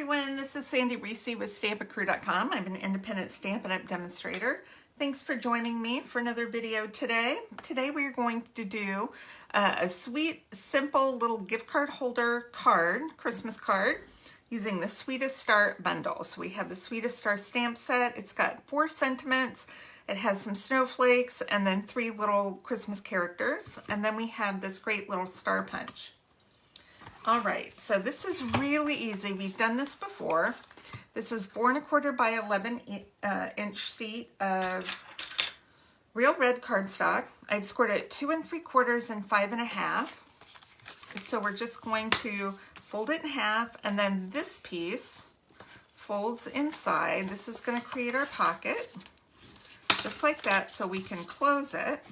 everyone, this is Sandy Reese with Stampacrew.com. I'm an independent Stampin' Up! Demonstrator. Thanks for joining me for another video today. Today we are going to do a sweet, simple little gift card holder card, Christmas card, using the Sweetest Star bundle. So we have the Sweetest Star stamp set. It's got 4 sentiments. It has some snowflakes and then 3 little Christmas characters. And then we have this great little star punch. All right, so this is really easy. We've done this before. This is 4 1/4 by 11 inch sheet of real red cardstock. I've scored it 2 3/4 and 5 1/2. So we're just going to fold it in half, and then this piece folds inside. This is going to create our pocket, just like that, so we can close it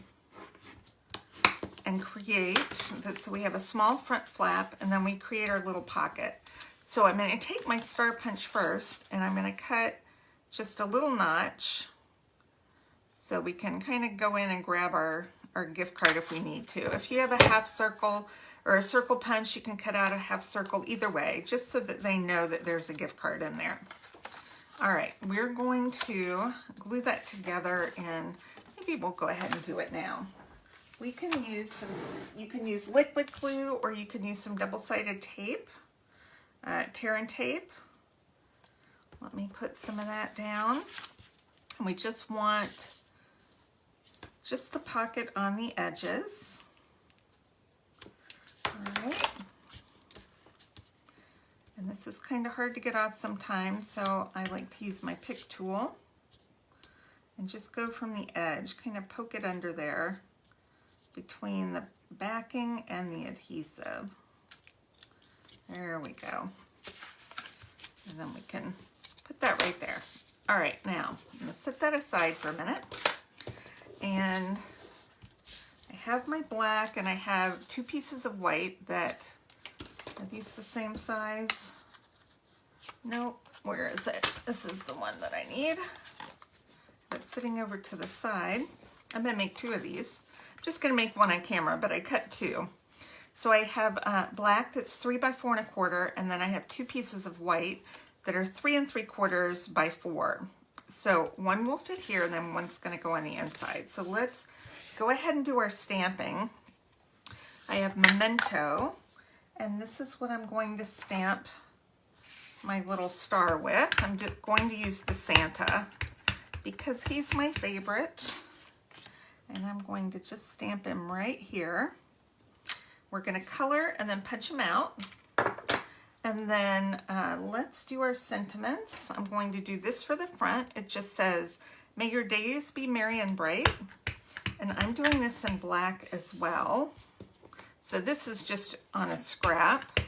and create this. So we have a small front flap, and then we create our little pocket. So I'm going to take my star punch first, and I'm going to cut just a little notch so we can kind of go in and grab our gift card if we need to. If you have a half circle or a circle punch, you can cut out a half circle, either way, just so that they know that there's a gift card in there. All right, we're going to glue that together, and maybe we'll go ahead and do it now. We can use some, you can use liquid glue, or you can use some double-sided tape, tear and tape. Let me put some of that down. And we just want just the pocket on the edges. All right. And this is kind of hard to get off sometimes, so I like to use my pick tool and just go from the edge, kind of poke it under there, between the backing and the adhesive. There we go. And then we can put that right there. All right, now I'm gonna set that aside for a minute. And I have my black, and I have 2 pieces of white that, are these the same size? Nope, where is it? This is the one that I need. It's sitting over to the side. I'm gonna make 2 of these. Just gonna make one on camera, but I cut 2. So I have black that's 3 by 4 1/4, and then I have 2 pieces of white that are 3 3/4 by 4. So one will fit here, and then one's gonna go on the inside. So let's go ahead and do our stamping. I have Memento, and this is what I'm going to stamp my little star with. I'm just going to use the Santa because he's my favorite. And I'm going to just stamp him right here. We're going to color and then punch him out. And then let's do our sentiments. I'm going to do this for the front. It just says, "May your days be merry and bright." And I'm doing this in black as well. So this is just on a scrap.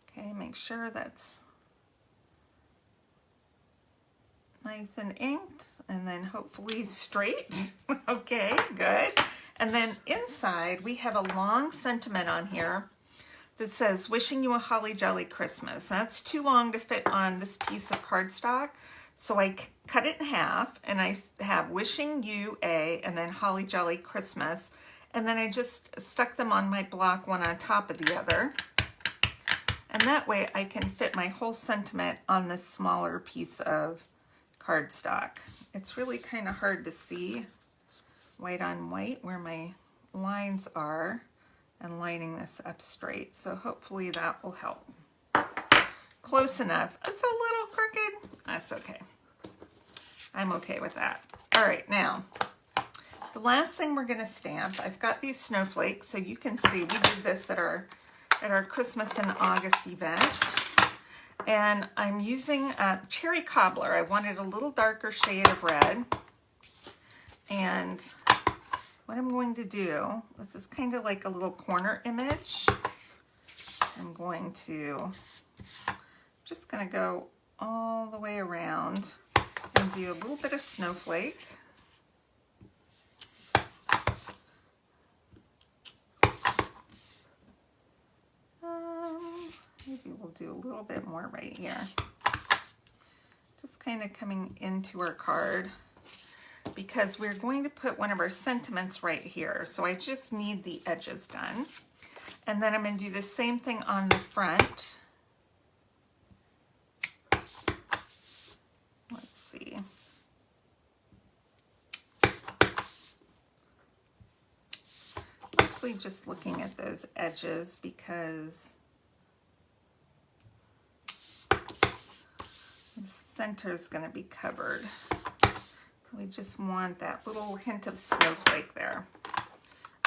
Okay, make sure that's nice and inked, and then hopefully straight. Okay, good. And then inside we have a long sentiment on here that says, "Wishing you a holly jolly Christmas." That's too long to fit on this piece of cardstock, so I cut it in half, and I have "Wishing you a," and then "Holly jolly Christmas," and then I just stuck them on my block, one on top of the other. And that way I can fit my whole sentiment on this smaller piece of cardstock. It's really kind of hard to see white on white where my lines are, and lining this up straight. So hopefully that will help. Close enough. It's a little crooked. That's okay. I'm okay with that. All right, now the last thing we're going to stamp, I've got these snowflakes, so you can see we did this at our Christmas in August event. And I'm using cherry cobbler. I wanted a little darker shade of red. And what I'm going to do, this is kind of like a little corner image. I'm going to, just gonna go all the way around and do a little bit of snowflake. Maybe we'll do a little bit more right here. Just kind of coming into our card, because we're going to put one of our sentiments right here. So I just need the edges done. And then I'm going to do the same thing on the front. mostly just looking at those edges because the center is going to be covered. We just want that little hint of snowflake there.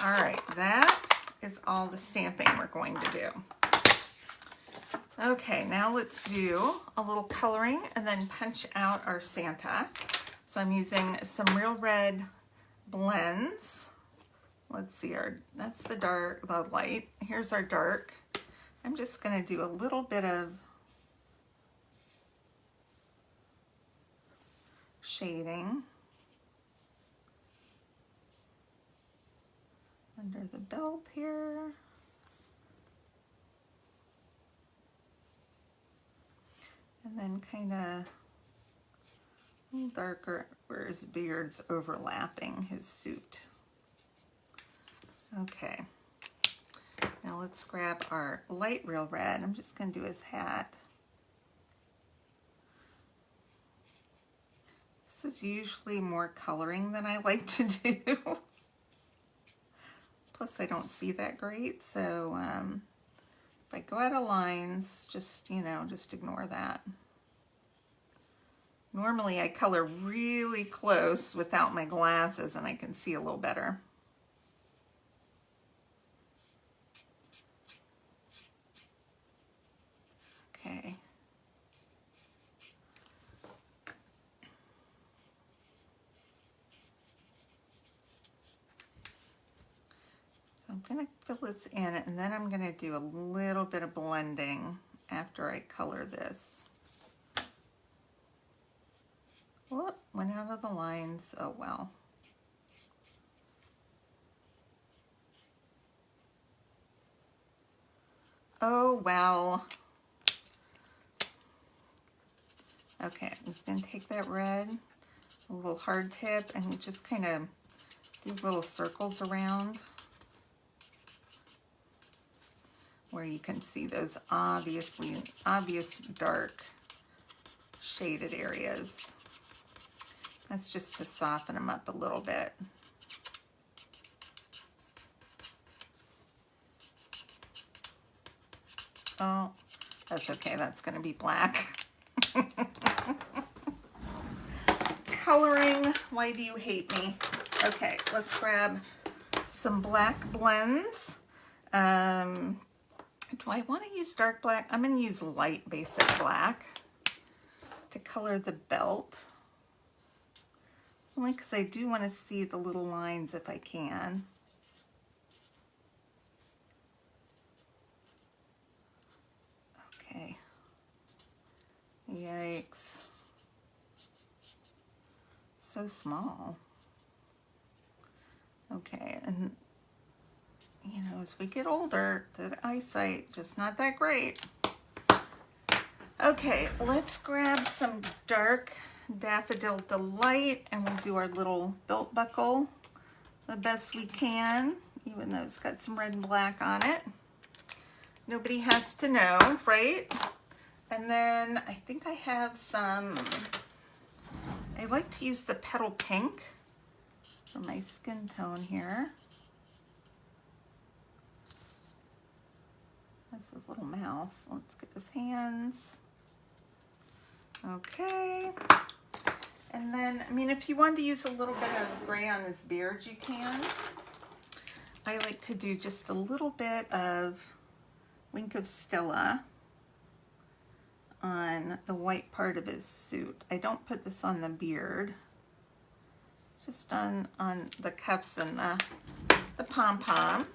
All right, that is all the stamping we're going to do. Okay, now let's do a little coloring and then punch out our Santa. So I'm using some Real Red blends. Let's see, that's the dark, the light. Here's our dark. I'm just going to do a little bit of shading under the belt here. And then kind of a little darker where his beard's overlapping his suit. Okay, now let's grab our light Real Red. I'm just going to do his hat. This is usually more coloring than I like to do. Plus I don't see that great, so if I go out of lines, just, you know, just ignore that. Normally I color really close without my glasses and I can see a little better. Okay. So I'm going to fill this in and then I'm going to do a little bit of blending after I color this. Whoop, went out of the lines. Oh well. Oh well. Okay, I'm just going to take that red, a little hard tip, and just kind of do little circles around where you can see those obvious dark shaded areas. That's just to soften them up a little bit. Oh, that's okay, that's going to be black. Coloring, why do you hate me? Okay, let's grab some black blends. Do I want to use dark black? I'm going to use light basic black to color the belt. Only because I do want to see the little lines if I can. Okay. Yikes. So small. Okay, and you know, as we get older, the eyesight just not that great. Okay, let's grab some dark Daffodil Delight and we'll do our little belt buckle the best we can, even though it's got some red and black on it. Nobody has to know, right? And then I think I have some, I like to use the Petal Pink for my skin tone here. That's his little mouth. Let's get his hands. Okay. And then, I mean, if you want to use a little bit of gray on his beard, you can. I like to do just a little bit of Wink of Stella on the white part of his suit. I don't put this on the beard, just on the cuffs and the pom-pom.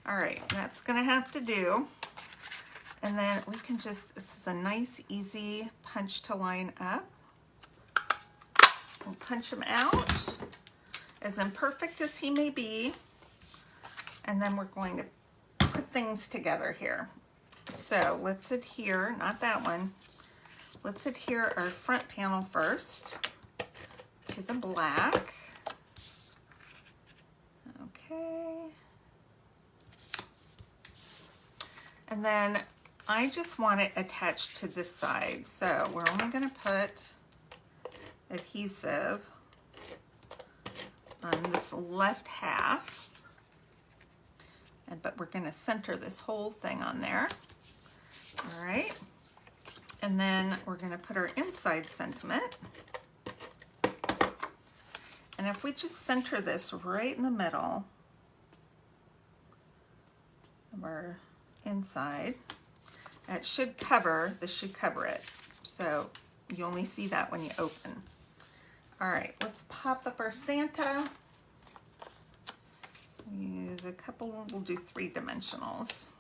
All right, that's gonna have to do. And then we can just, this is a nice, easy punch to line up. We'll punch him out, as imperfect as he may be. And then we're going to put things together here. So let's adhere, not that one. Let's adhere our front panel first to the black. Okay. And then I just want it attached to this side. So we're only going to put adhesive on this left half. but we're going to center this whole thing on there. All right. And then we're going to put our inside sentiment. And if we just center this right in the middle of our inside, this should cover it. So you only see that when you open. All right, let's pop up our Santa. Use a couple, we'll do 3 dimensionals.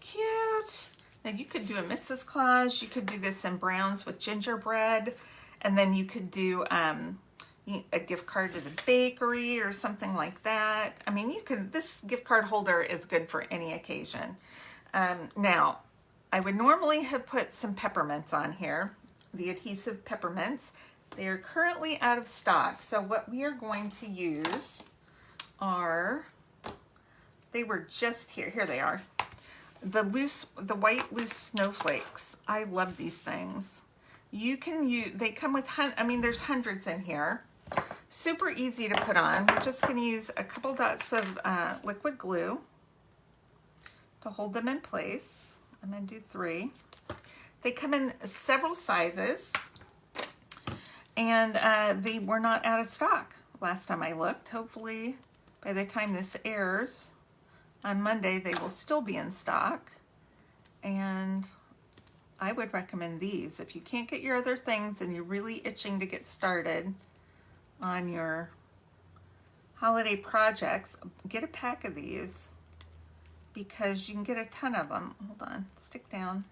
Cute. Now you could do a Mrs. Claus, you could do this in browns with gingerbread, and then you could do a gift card to the bakery or something like that. I mean, you can, this gift card holder is good for any occasion. Now, I would normally have put some peppermints on here, the adhesive peppermints. They are currently out of stock. So what we are going to use are, they were just here. Here they are. The white loose snowflakes. I love these things. You can use, they come with, I mean, there's hundreds in here. Super easy to put on. We're just going to use a couple dots of liquid glue to hold them in place. I'm going to do 3. They come in several sizes, and they were not out of stock last time I looked. Hopefully by the time this airs on Monday, they will still be in stock. And I would recommend these. If you can't get your other things and you're really itching to get started on your holiday projects, get a pack of these because you can get a ton of them. Hold on, stick down.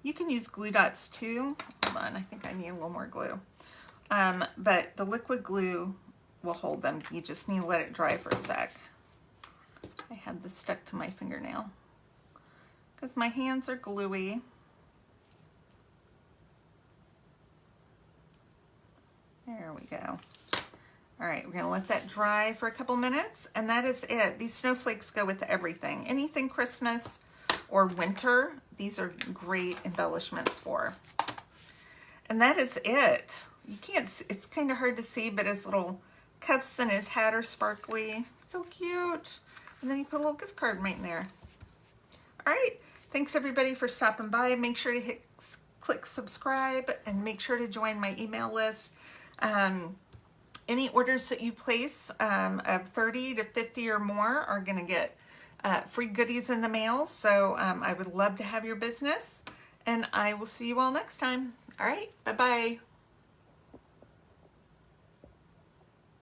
You can use glue dots too. Hold on, I think I need a little more glue. But the liquid glue will hold them. You just need to let it dry for a sec. I have this stuck to my fingernail because my hands are gluey. There we go. All right, we're gonna let that dry for a couple minutes, and that is it. These snowflakes go with everything. Anything Christmas or winter, these are great embellishments for. And that is it. You can't, it's kind of hard to see, but his little cuffs and his hat are sparkly. So cute. And then you put a little gift card right in there. All right, thanks everybody for stopping by. Make sure to click subscribe and make sure to join my email list. Any orders that you place of 30 to 50 or more are gonna get free goodies in the mail. So I would love to have your business, and I will see you all next time. All right, bye-bye.